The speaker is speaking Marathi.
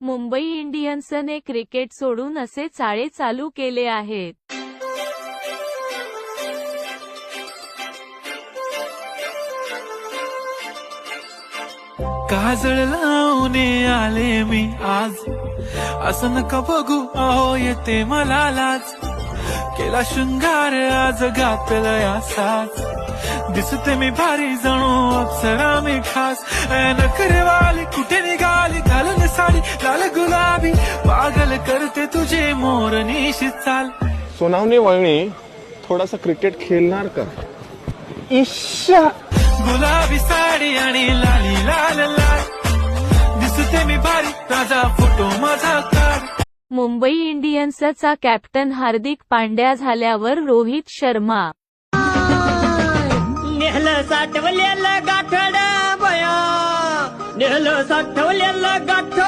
मुंबई इंडियन्सने क्रिकेट सोडून असे चाळे चालू केले आहेत. काजळ लावून आले मी आज, असं नका बघू अहो येते मला लाज. केला शृंगार आज घातलाय असाच, दिसते मी भारी जणू अप्सरा मी खास. नखरेवाली कुठे निघाली घालून साडी लाल गुलाबी, पागल करते तुझे मोरनीशी चाल. सोनावणे वळणी थोडासा क्रिकेट खेळणार का? ईशा गुलाबी साडी आणि लाली लाल लाल, दिसते मी भारी राजा फोटो माझा काढ. मुंबई इंडियन्सचा कॅप्टन हार्दिक पांड्या झाल्यावर रोहित शर्मा नेहलं साठवलेलं गाठड बया, नेहलं साठवलेलं गाठड.